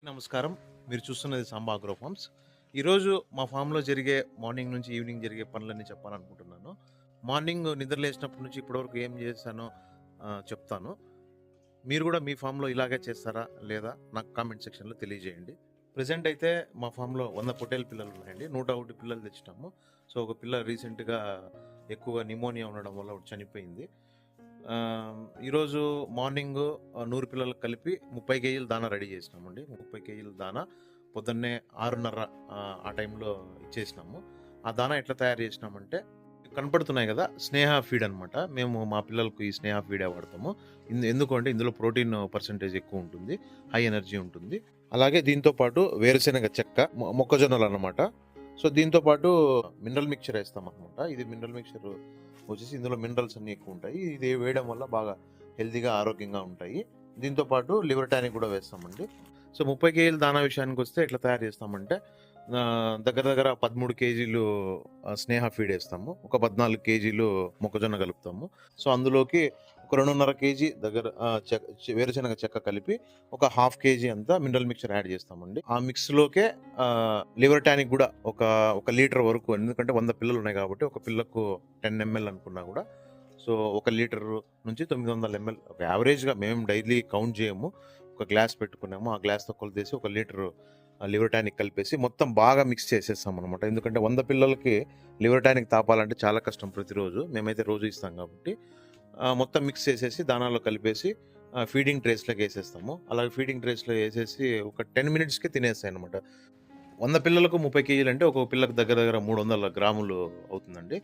నమస్కారం. మీరు చూస్తున్నది సాంబా అగ్రో ఫార్మ్స్. ఈరోజు మా ఫామ్‌లో జరిగే మార్నింగ్ నుంచి ఈవినింగ్ జరిగే పనులన్నీ చెప్పాలనుకుంటున్నాను. మార్నింగ్ నిద్ర లేచినప్పటి నుంచి ఇప్పటివరకు ఏం చేశానో చెప్తాను. మీరు కూడా మీ ఫామ్‌లో ఇలాగే చేస్తారా? లేదా? నాకు కామెంట్ సెక్షన్‌లో తెలియజేయండి. ప్రెజెంట్ అయితే మా ఫామ్‌లో 100 పొట్టేలు పిల్లలు ఉన్నాయండి. 101 పిల్లలు తెచ్చినాము. సో, ఒక పిల్ల రీసెంట్‌గా ఎక్కువగా నిమోనియా ఉండడం వల్ల ఒకటి చనిపోయింది. ఈరోజు మార్నింగ్ 100 పిల్లలకు కలిపి 30 కేజీల దానా రెడీ చేసినామండి. 30 కేజీల దానా పొద్దున్నే 6:30 ఆ టైంలో ఇచ్చేసినాము. ఆ దానా ఎట్లా తయారు చేసినామంటే కనపడుతున్నాయి కదా! స్నేహ ఫీడ్ అనమాట. మేము మా పిల్లలకు ఈ స్నేహ ఫీడే వాడతాము. ఎందుకంటే ఇందులో ప్రోటీన్ పర్సెంటేజ్ ఎక్కువ ఉంటుంది. హై ఎనర్జీ ఉంటుంది. అలాగే దీంతో పాటు వేరుశెనగ చెక్క, మొక్కజొన్నలు అన్నమాట. సో, దీంతో పాటు మినరల్ మిక్చర్ ఏస్తామనమాట. ఇది మినరల్ మిక్చర్ వచ్చేసి ఇందులో మినరల్స్ అన్నీ ఎక్కువ ఉంటాయి. ఇది వేయడం వల్ల బాగా హెల్తీగా, ఆరోగ్యంగా ఉంటాయి. దీంతో పాటు లివర్ టానిక్ కూడా వేస్తామండి. సో, 30 కేజీల దానా విషయానికొస్తే ఎట్లా తయారు చేస్తామంటే దగ్గర దగ్గర 13 కేజీలు స్నేహ ఫీడ్ ఏస్తాము. ఒక 14 కేజీలు మొక్కజొన్న కలుపుతాము. సో, అందులోకి ఒక 2.5 కేజీ దగ్గర వేరుశెనగ చెక్క కలిపి ఒక హాఫ్ కేజీ అంతా మినరల్ మిక్చర్ యాడ్ చేస్తామండి. ఆ మిక్స్‌లోకే లివర్ టానిక్ కూడా ఒక లీటర్ వరకు, ఎందుకంటే 100 పిల్లలు ఉన్నాయి కాబట్టి ఒక పిల్లకు 10 ఎంఎల్ అనుకున్నా కూడా సో, 1 లీటర్ నుంచి 900 ఎంఎల్ ఒక యావరేజ్‌గా మేము డైలీ కౌంట్ చేయము. ఒక గ్లాస్ పెట్టుకున్నాము. ఆ గ్లాస్‌తో కొలతేసి 1 లీటర్ లివర్ టానిక్ కలిపేసి మొత్తం బాగా మిక్స్ చేసేస్తామనమాట. ఎందుకంటే 100 పిల్లలకి లివర్ టానిక్ తాపాలంటే చాలా కష్టం ప్రతిరోజు. మేమైతే రోజు ఇస్తాం కాబట్టి మొత్తం మిక్స్ చేసేసి దానాలో కలిపేసి ఫీడింగ్ ట్రేస్‌లోకి ఏసేస్తాము. అలాగే ఫీడింగ్ ట్రేస్‌లో ఏసేసి ఒక 10 మినిట్స్‌కే తినేస్తాయనమాట. 100 పిల్లలకు 30 కేజీలంటే ఒక్కొక్క పిల్లకు దగ్గర దగ్గర 300 గ్రాములు అవుతుందండి.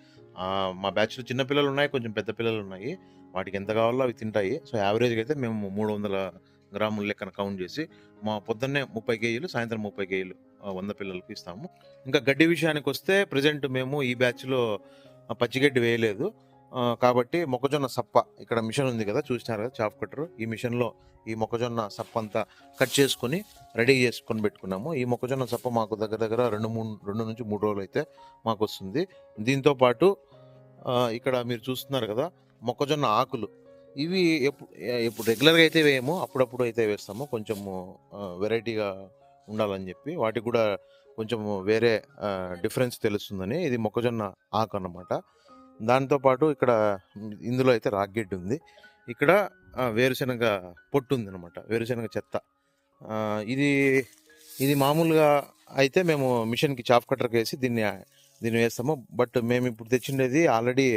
మా బ్యాచ్‌లో చిన్న పిల్లలున్నాయి, కొంచెం పెద్ద పిల్లలున్నాయి. వాటికి ఎంత కావాలో అవి తింటాయి. సో, యావరేజ్‌గా అయితే మేము 300 గ్రాముల లెక్కన కౌంట్ చేసి పొద్దున్నే 30 కేజీలు, సాయంత్రం 30 కేజీలు 100 పిల్లలకు ఇస్తాము. ఇంకా గడ్డి విషయానికొస్తే ప్రెజెంట్ మేము ఈ బ్యాచ్‌లో పచ్చిగడ్డి వేయలేదు. కాబట్టి మొక్కజొన్న సప్ప ఇక్కడ మిషన్ ఉంది కదా! చూసినారు కదా! చాప్ కట్టరు. ఈ మిషన్‌లో ఈ మొక్కజొన్న సప్పంతా కట్ చేసుకొని రెడీ చేసుకొని పెట్టుకున్నాము. ఈ మొక్కజొన్న సప్ప మాకు దగ్గర దగ్గర 2 నుంచి 3 రోజులైతే మాకొస్తుంది. దీంతో పాటు ఇక్కడ మీరు చూస్తున్నారు కదా! మొక్కజొన్న ఆకులు. ఇవి ఇప్పుడు రెగ్యులర్‌గా అయితే వేయము. అప్పుడప్పుడు అయితే వేస్తాము. కొంచెము వెరైటీగా ఉండాలని చెప్పి. వాటికి కూడా కొంచెం వేరే డిఫరెన్స్ తెలుస్తుందని. ఇది మొక్కజొన్న ఆకు అన్నమాట. దాంతో పాటు ఇక్కడ ఇందులో అయితే రాగ్గెడ్డి ఉంది. ఇక్కడ వేరుశెనగ పొట్టు ఉందన్నమాట. వేరుశెనగ చెత్త. ఇది ఇది మామూలుగా అయితే మేము మిషన్‌కి చాప్ కట్టర్‌కేసి దీన్ని వేస్తాము. బట్ మేమిప్పుడు తెచ్చిండేది ఆల్రెడీ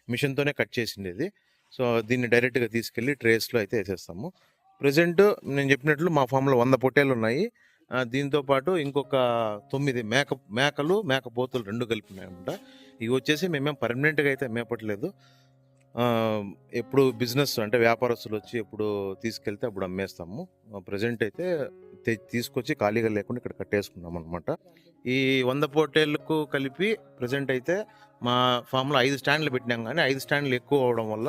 మిషన్‌తోనే కట్ చేసిండేది. సో, దీన్ని డైరెక్ట్‌గా తీసుకెళ్ళి ట్రేస్‌లో అయితే ఏసేస్తాము. ప్రెజెంట్ నేను చెప్పినట్లు మా ఫామ్‌లో 100 పొట్టేలున్నాయి. దీంతో పాటు ఇంకొక 9 మేకలు, మేకపోతులు 2 కలిపి ఉన్నాయన్నమాట. ఇవి వచ్చేసి మేమేం పర్మనెంట్‌గా అయితే మేపట్లేదు. ఎప్పుడు బిజినెస్ అంటే వ్యాపారస్తులు వచ్చి ఎప్పుడు తీసుకెళ్తే అప్పుడు అమ్మేస్తాము. ప్రెజెంట్ అయితే తీసుకొచ్చి ఖాళీగా లేకుండా ఇక్కడ కట్టేసుకున్నాం అనమాట. ఈ 100 పొట్టేళ్ళకు కలిపి ప్రెజెంట్ అయితే మా ఫామ్‌లో 5 స్టాండ్‌లు పెట్టినాం గానీ 5 స్టాండ్‌లు ఎక్కువ అవ్వడం వల్ల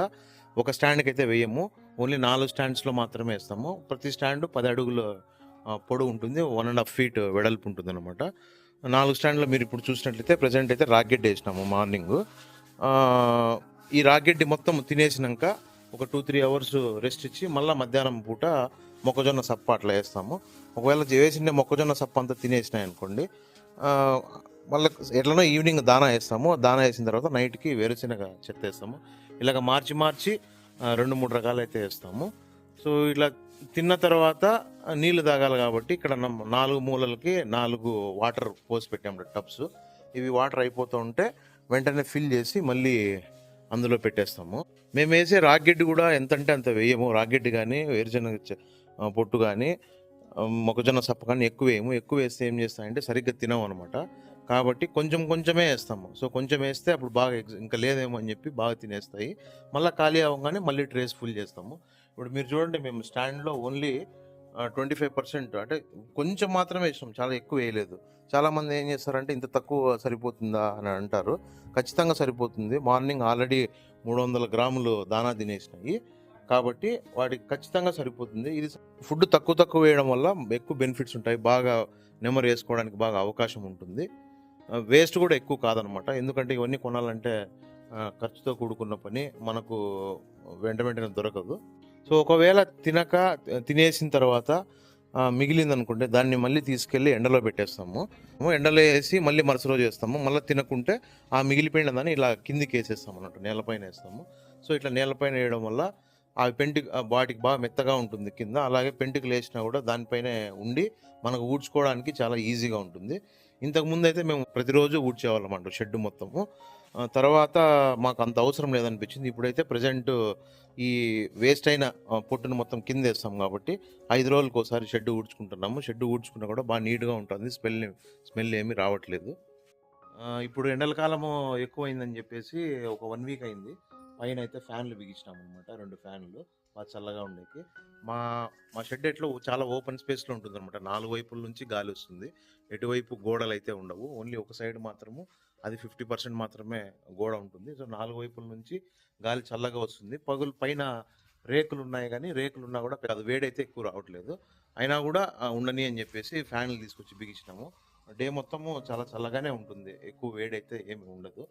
ఒక స్టాండ్‌కి అయితే వేయము. ఓన్లీ 4 స్టాండ్స్‌లో మాత్రమే ఏస్తాము. ప్రతి స్టాండ్ 10 అడుగుల పొడవు ఉంటుంది. 1½ ఫీట్ వెడల్పు ఉంటుందన్నమాట. 4 స్టాండ్‌లో మీరు ఇప్పుడు చూసినట్లయితే ప్రెజెంట్ అయితే రాగ్గెడ్డి ఏసినాము మార్నింగు. ఈ రాగ్గెడ్డి మొత్తం తినేసినాక ఒక 2-3 అవర్స్ రెస్ట్ ఇచ్చి మళ్ళీ మధ్యాహ్నం పూట మొక్కజొన్న సప్ప అట్లా వేస్తాము. ఒకవేళ వేసిండే మొక్కజొన్న సప్ప అంతా తినేసినాయి అనుకోండి, మళ్ళీ ఎట్లనో ఈవినింగ్ దానా వేస్తాము. దానా వేసిన తర్వాత నైట్కి వేరుశెనగ చెత్త వేస్తాము. ఇలాగ మార్చి 2-3 రకాలు అయితే వేస్తాము. సో, ఇలా తిన్న తర్వాత నీళ్లు తాగాలి కాబట్టి ఇక్కడ 4 మూలలకి 4 వాటర్ పోసి పెట్టాము టబ్స్. ఇవి వాటర్ అయిపోతూ ఉంటే వెంటనే ఫిల్ చేసి మళ్ళీ అందులో పెట్టేస్తాము. మేము వేసే రాగ్గెడ్డి కూడా ఎంతంటే అంత వేయము. రాగ్గెడ్డి కానీ, వేరుశెనగ పొట్టు కానీ, మొక్కజొన్న సప్ప కానీ ఎక్కువ వేయము. ఎక్కువ వేస్తే ఏం చేస్తాయంటే సరిగ్గా తినవు అనమాట. కాబట్టి కొంచెం కొంచెమే వేస్తాము. సో, కొంచెం వేస్తే అప్పుడు బాగా ఇంకా లేదేమో అని చెప్పి బాగా తినేస్తాయి. మళ్ళీ ఖాళీ అవ్వగానే మళ్ళీ ట్రేస్ ఫుల్ చేస్తాము. ఇప్పుడు మీరు చూడండి, మేము స్టాండ్‌లో ఓన్లీ 25% అంటే కొంచెం మాత్రమే వేసాం. చాలా ఎక్కువ వేయలేదు. చాలామంది ఏం చేస్తారంటే ఇంత తక్కువ సరిపోతుందా అని అంటారు. ఖచ్చితంగా సరిపోతుంది. మార్నింగ్ ఆల్రెడీ 300 గ్రాములు దానా తినేసినాయి. కాబట్టి వాటికి ఖచ్చితంగా సరిపోతుంది. ఇది ఫుడ్ తక్కువ వేయడం వల్ల ఎక్కువ బెనిఫిట్స్ ఉంటాయి. బాగా నెమరు వేసుకోవడానికి బాగా అవకాశం ఉంటుంది. వేస్ట్ కూడా ఎక్కువ కాదనమాట. ఎందుకంటే ఇవన్నీ కొనాలంటే ఖర్చుతో కూడుకున్న పని. మనకు వెంటనే దొరకదు. సో, ఒకవేళ తినేసిన తర్వాత మిగిలిందనుకుంటే దాన్ని మళ్ళీ తీసుకెళ్ళి ఎండలో పెట్టేస్తాము. ఎండలో వేసి మళ్ళీ మరుసటి రోజు వేస్తాము. మళ్ళీ తినకుంటే ఆ మిగిలిపోయిన దాన్ని ఇలా కిందికి వేసేస్తాం అన్నట్టు, నేలపైన వేస్తాము. సో ఇట్లా నేలపైన వేయడం వల్ల ఆ వాటికి బాగా మెత్తగా ఉంటుంది కింద. అలాగే పెంటుకలు వేసినా కూడా దానిపైనే ఉండి మనకు ఊడ్చుకోవడానికి చాలా ఈజీగా ఉంటుంది. ఇంతకుముందు అయితే మేము ప్రతిరోజు ఊడ్చేవాళ్ళం అంట షెడ్ మొత్తము. తర్వాత మాకు అంత అవసరం లేదనిపించింది. ఇప్పుడైతే ప్రజెంట్ ఈ వేస్ట్ అయిన పొట్టును మొత్తం కింద వేస్తాం కాబట్టి 5 రోజులకు ఒకసారి షెడ్ ఊడ్చుకుంటున్నాము. షెడ్ ఊడ్చుకున్నా కూడా బాగా నీట్గా ఉంటుంది. స్మెల్ ఏమీ రావట్లేదు. ఇప్పుడు ఎండల కాలము ఎక్కువైందని చెప్పేసి ఒక 1 వీక్ అయింది. పైన అయితే ఫ్యాన్లు బిగించినామన్నమాట, 2 ఫ్యాన్లు బాగా చల్లగా ఉండేకి. మా మా షెడ్ ఎట్లో చాలా ఓపెన్ స్పేస్లో ఉంటుందన్నమాట. 4 వైపుల నుంచి గాలి వస్తుంది. ఎటువైపు గోడలు అయితే ఉండవు. ఓన్లీ ఒక సైడ్ మాత్రము, అది 50% మాత్రమే గోడ ఉంటుంది. సో 4 వైపుల నుంచి గాలి చల్లగా వస్తుంది. పైన రేకులు ఉన్నాయి, కానీ రేకులు ఉన్నా కూడా అది వేడైతే ఎక్కువ రావట్లేదు. అయినా కూడా ఉండని అని చెప్పేసి ఫ్యాన్లు తీసుకొచ్చి బిగించినాము. డే మొత్తము చాలా చల్లగానే ఉంటుంది, ఎక్కువ వేడైతే ఏమి ఉండదు.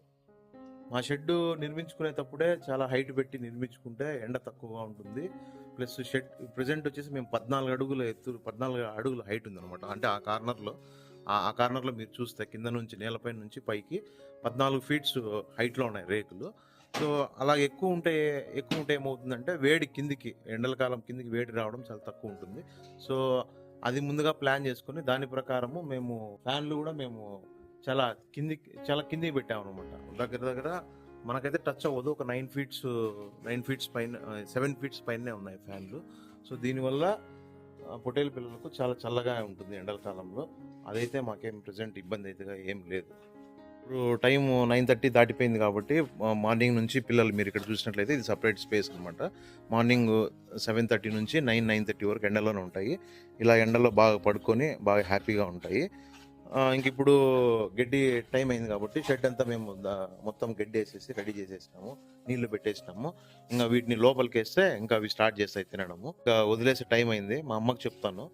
మా షెడ్డు నిర్మించుకునేటప్పుడే చాలా హైట్ పెట్టి నిర్మించుకుంటే ఎండ తక్కువగా ఉంటుంది. ప్లస్ షెడ్ ప్రజెంట్ వచ్చేసి మేము 14 అడుగుల ఎత్తు, 14 అడుగుల హైట్ ఉందన్నమాట. అంటే ఆ కార్నర్లో మీరు చూస్తే కింద నుంచి నేలపై నుంచి పైకి 14 ఫీట్స్ హైట్లో ఉన్నాయి రేకులు. సో అలా ఎక్కువ ఉంటే ఏమవుతుందంటే వేడి కిందికి, ఎండల కాలం కిందికి వేడి రావడం చాలా తక్కువ ఉంటుంది. సో అది ముందుగా ప్లాన్ చేసుకొని దాని ప్రకారము మేము ఫ్యాన్లు కూడా చాలా కిందికి పెట్టామన్నమాట. దగ్గర మనకైతే టచ్ అవ్వదు. ఒక 9 ఫీట్స్ పైన, 7 ఫీట్స్ పైనే ఉన్నాయి ఫ్యాన్లు. సో దీనివల్ల పొట్టేలు పిల్లలకు చాలా చల్లగా ఉంటుంది ఎండల కాలంలో. అదైతే మాకేం ప్రజెంట్ ఇబ్బంది అయితే ఏం లేదు. ఇప్పుడు టైము 9:30 దాటిపోయింది కాబట్టి మార్నింగ్ నుంచి పిల్లలు మీరు ఇక్కడ చూసినట్లయితే ఇది సపరేట్ స్పేస్ అనమాట. మార్నింగ్ 7:30 నుంచి 9:30 వరకు ఎండలోనే ఉంటాయి. ఇలా ఎండలో బాగా పడుకొని బాగా హ్యాపీగా ఉంటాయి. ఇంక ఇప్పుడు గడ్డి టైం అయింది కాబట్టి షెడ్ అంతా మేము మొత్తం గడ్డి వేసేసి రెడీ చేసేసినాము, నీళ్లు పెట్టేసినాము. ఇంకా వీటిని లోపలికి వేస్తే ఇంకా అవి స్టార్ట్ చేస్తాయి తినడము. ఇంకా వదిలేసే టైం అయింది. మా అమ్మకి చెప్తాను,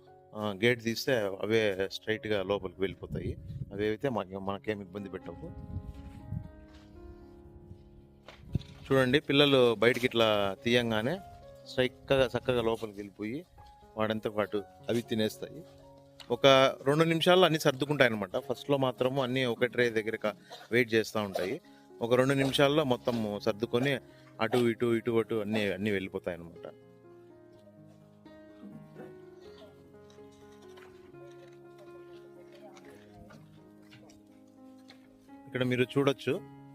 గేట్ తీస్తే అవే స్ట్రైట్గా లోపలికి వెళ్ళిపోతాయి. అవి అయితే మనకేం ఇబ్బంది పెట్టవు. చూడండి, పిల్లలు బయటికి ఇట్లా తీయంగానే చక్కగా లోపలికి వెళ్ళిపోయి వాడంతా పాటు అవి తినేస్తాయి. ఒక 2 నిమిషాల్లో అన్నీ సర్దుకుంటాయి అనమాట. ఫస్ట్లో మాత్రము అన్నీ ఒక ట్రే దగ్గర వెయిట్ చేస్తూ ఉంటాయి. ఒక 2 నిమిషాల్లో మొత్తం సర్దుకొని అటు ఇటు అన్నీ వెళ్ళిపోతాయి అనమాట. ఇక్కడ మీరు చూడొచ్చు,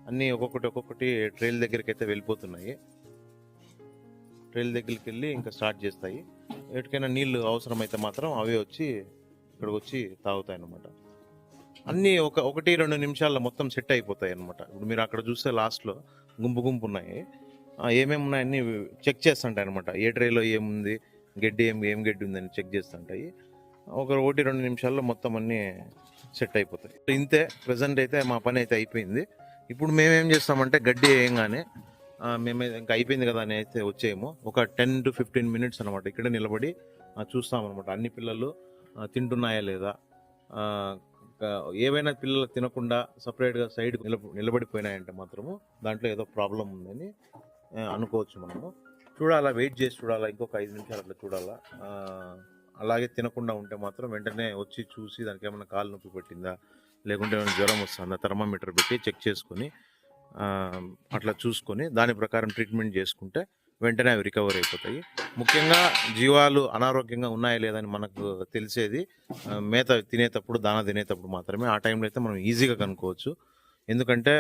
అన్నీ ఒక్కొక్కటి ట్రైల్ దగ్గరికి అయితే వెళ్ళిపోతున్నాయి. ట్రైల్ దగ్గరికి వెళ్ళి ఇంకా స్టార్ట్ చేస్తాయి. ఎటుకైనా నీళ్లు అవసరమైతే మాత్రం అవే వచ్చి ఇక్కడికి వచ్చి తాగుతాయి అన్నమాట. అన్నీ 1-2 నిమిషాల్లో మొత్తం సెట్ అయిపోతాయి అనమాట. ఇప్పుడు మీరు అక్కడ చూస్తే లాస్ట్లో గుంపు ఉన్నాయి. ఏమేమి ఉన్నాయన్నీ చెక్ చేస్తుంటాయి అనమాట. ఏ ట్రేలో ఏముంది, ఏం గడ్డి ఉందని చెక్ చేస్తుంటాయి. 1-2 నిమిషాల్లో మొత్తం అన్నీ సెట్ అయిపోతాయి. ఇంతే, ప్రజెంట్ అయితే మా పని అయితే అయిపోయింది. ఇప్పుడు మేమేం చేస్తామంటే గడ్డి వేయంగానే ఇంకా అయిపోయింది కదా అని అయితే వచ్చేయము. ఒక 10 to 15 మినిట్స్ అనమాట ఇక్కడే నిలబడి చూస్తామన్నమాట అన్ని పిల్లలు తింటున్నాయా లేదా. ఏవైనా పిల్లలు తినకుండా సపరేట్గా సైడ్ నిలబడిపోయినాయంటే మాత్రము దాంట్లో ఏదో ప్రాబ్లం ఉందని అనుకోవచ్చు. మనము చూడాలా, వెయిట్ చేసి చూడాలా, ఇంకొక 5 నిమిషాలు అట్లా చూడాలా. అలాగే తినకుండా ఉంటే మాత్రం వెంటనే వచ్చి చూసి దానికి ఏమైనా కాలు నొప్పి పెట్టిందా, లేకుంటే ఏమైనా జ్వరం వస్తుందా, థర్మామీటర్ పెట్టి చెక్ చేసుకొని అట్లా చూసుకొని దాని ప్రకారం ట్రీట్మెంట్ చేసుకుంటే వెంటనే అవి రికవర్ అయిపోతాయి. ముఖ్యంగా జీవాలు అనారోగ్యంగా ఉన్నాయా లేదని మనకు తెలిసేది మేత తినేటప్పుడు, దానా తినేటప్పుడు మాత్రమే. ఆ టైంలో అయితే మనం ఈజీగా కనుక్కోవచ్చు. ఎందుకంటే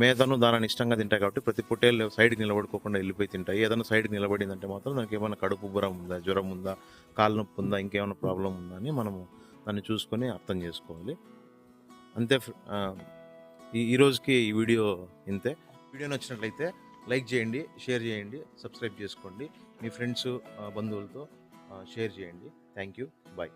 మేతను దానాన్ని ఇష్టంగా తింటాయి కాబట్టి ప్రతి పొట్టేళ్ళు సైడ్కి నిలబడుకోకుండా వెళ్ళిపోయి తింటాయి. ఏదైనా సైడ్కి నిలబడిందంటే మాత్రం దానికి ఏమైనా కడుపు ఉబ్బరం ఉందా, జ్వరం ఉందా, కాలు నొప్పి ఉందా, ఇంకేమైనా ప్రాబ్లం ఉందా అని మనము దాన్ని చూసుకొని అర్థం చేసుకోవాలి. అంతే. ఈ రోజుకి ఈ వీడియో ఇంతే. వీడియో నచ్చినట్లయితే లైక్ చేయండి, షేర్ చేయండి, సబ్స్క్రైబ్ చేసుకోండి. మీ ఫ్రెండ్స్, బంధువులతో షేర్ చేయండి. Thank you. బాయ్.